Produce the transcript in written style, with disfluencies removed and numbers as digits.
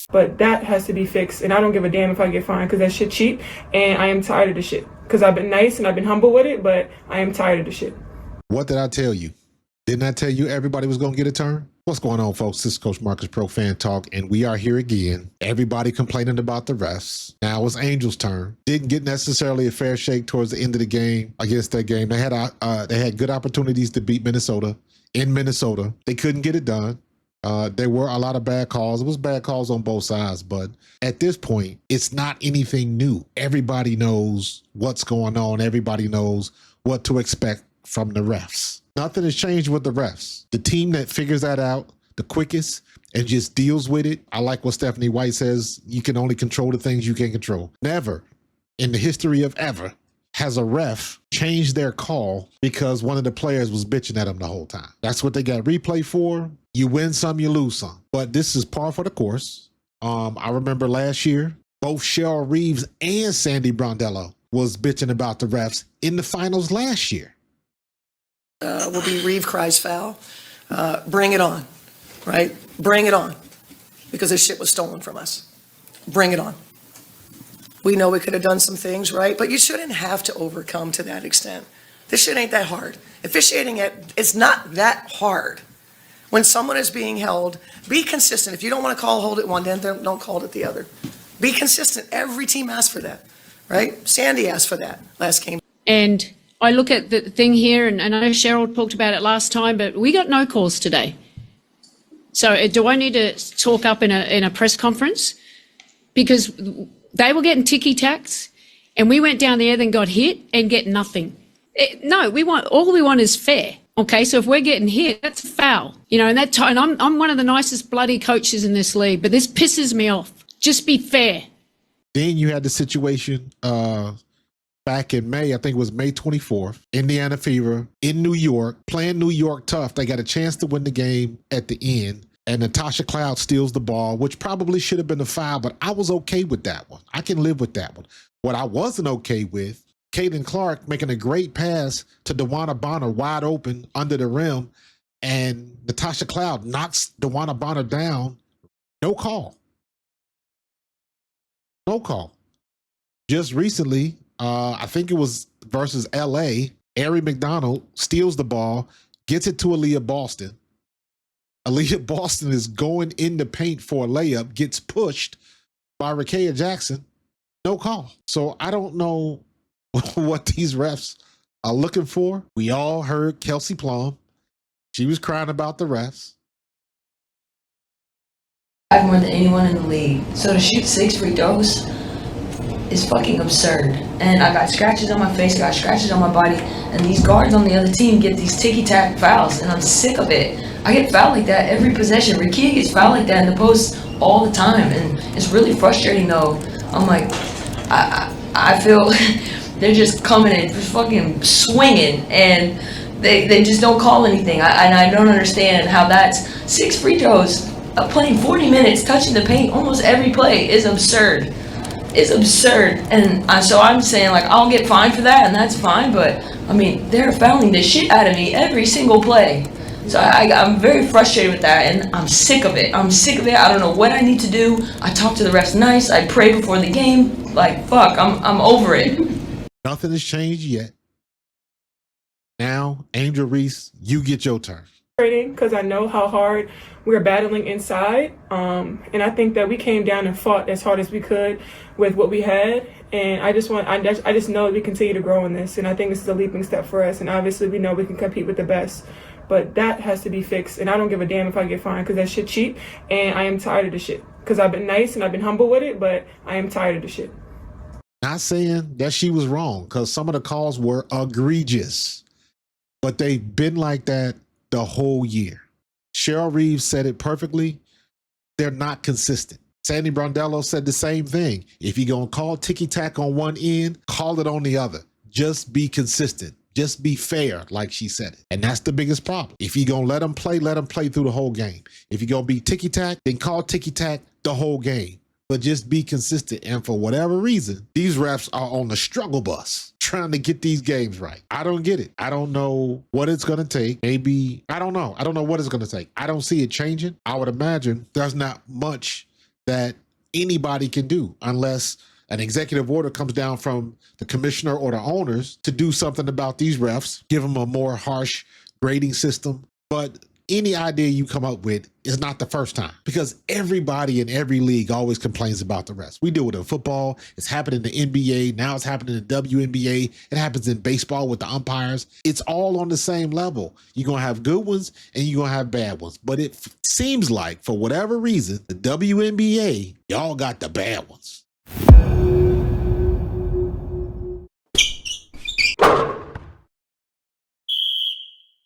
But that has to be fixed, and I don't give a damn if I get fined because that shit cheap, and I am tired of the shit. Because I've been nice and I've been humble with it, but I am tired of the shit. What did I tell you? Didn't I tell you everybody was going to get a turn? What's going on, folks? This is Coach Marcus Pro Fan Talk, and we are here again. Everybody complaining about the refs. Now it's Angel's turn. Didn't get necessarily a fair shake towards the end of the game against that game. They had good opportunities to beat Minnesota in Minnesota. They couldn't get it done. There were a lot of bad calls. It was bad calls on both sides, but at this point, it's not anything new. Everybody knows what's going on. Everybody knows what to expect from the refs. Nothing has changed with the refs. The team that figures that out the quickest and just deals with it. I like what Stephanie White says. You can only control the things you can control. Never in the history of ever has a ref changed their call because one of the players was bitching at them the whole time. That's what they got replay for. You win some, you lose some. But this is par for the course. I remember last year, both Cheryl Reeves and Sandy Brondello was bitching about the refs in the finals last year. Will be Reeve cries foul. Bring it on, right? Bring it on. Because this shit was stolen from us. Bring it on. We know we could have done some things, right? But you shouldn't have to overcome to that extent. This shit ain't that hard. Officiating it's not that hard. When someone is being held, be consistent. If you don't want to hold it one end, then don't call it the other. Be consistent. Every team asked for that, right? Sandy asked for that last game. And I look at the thing here, and I know Cheryl talked about it last time, but we got no calls today. So do I need to talk up in a press conference? Because they were getting ticky-tacks, and we went down there and got hit and get nothing. No, all we want is fair. Okay, so if we're getting hit, that's a foul. You know, and I'm one of the nicest bloody coaches in this league, but this pisses me off. Just be fair. Then you had the situation back in May, I think it was May 24th, Indiana Fever in New York, playing New York tough. They got a chance to win the game at the end, and Natasha Cloud steals the ball, which probably should have been a foul, but I was okay with that one. I can live with that one. What I wasn't okay with, Caitlin Clark making a great pass to DeWanna Bonner wide open under the rim, and Natasha Cloud knocks DeWanna Bonner down. No call. No call. Just recently, I think it was versus LA, Ari McDonald steals the ball, gets it to Aaliyah Boston. Aaliyah Boston is going in the paint for a layup, gets pushed by Rakea Jackson. No call. So I don't know what these refs are looking for. We all heard Kelsey Plum. She was crying about the refs. I have more than anyone in the league. So to shoot 6 free throws is fucking absurd. And I got scratches on my face, I got scratches on my body, and these guards on the other team get these ticky-tack fouls, and I'm sick of it. I get fouled like that every possession. Rakia gets fouled like that in the post all the time, and it's really frustrating though. I'm like, I feel they're just coming in, just fucking swinging, and they just don't call anything. I don't understand how that's 6 free throws, playing 40 minutes, touching the paint almost every play is absurd. It's absurd, and so I'm saying, like, I'll get fined for that, and that's fine, but, I mean, they're fouling the shit out of me every single play. So I'm very frustrated with that, and I'm sick of it. I'm sick of it. I don't know what I need to do. I talk to the refs nice. I pray before the game. Like, fuck, I'm over it. Nothing has changed yet. Now, Angel Reese, you get your turn. Because I know how hard we're battling inside, and I think that we came down and fought as hard as we could with what we had, and I just know that we continue to grow in this, and I think this is a leaping step for us, and obviously we know we can compete with the best, but that has to be fixed, and I don't give a damn if I get fined because that shit cheap, and I am tired of the shit, because I've been nice and I've been humble with it, but I am tired of the shit. Not saying that she was wrong, because some of the calls were egregious, but they've been like that the whole year. Cheryl Reeves said it perfectly. They're not consistent. Sandy Brondello said the same thing. If you're going to call ticky-tack on one end, call it on the other. Just be consistent. Just be fair, like she said it. And that's the biggest problem. If you're going to let them play through the whole game. If you're going to be ticky-tack, then call ticky-tack the whole game. But just be consistent. And for whatever reason, these refs are on the struggle bus trying to get these games right. I don't get it. I don't know what it's going to take. Maybe, I don't know. I don't know what it's going to take. I don't see it changing. I would imagine there's not much that anybody can do unless an executive order comes down from the commissioner or the owners to do something about these refs, give them a more harsh grading system. But any idea you come up with is not the first time, because everybody in every league always complains about the refs. We deal with it in football. It's happening in the NBA. Now it's happening in the WNBA. It happens in baseball with the umpires. It's all on the same level. You're going to have good ones and you're going to have bad ones. But it seems like, for whatever reason, the WNBA, y'all got the bad ones.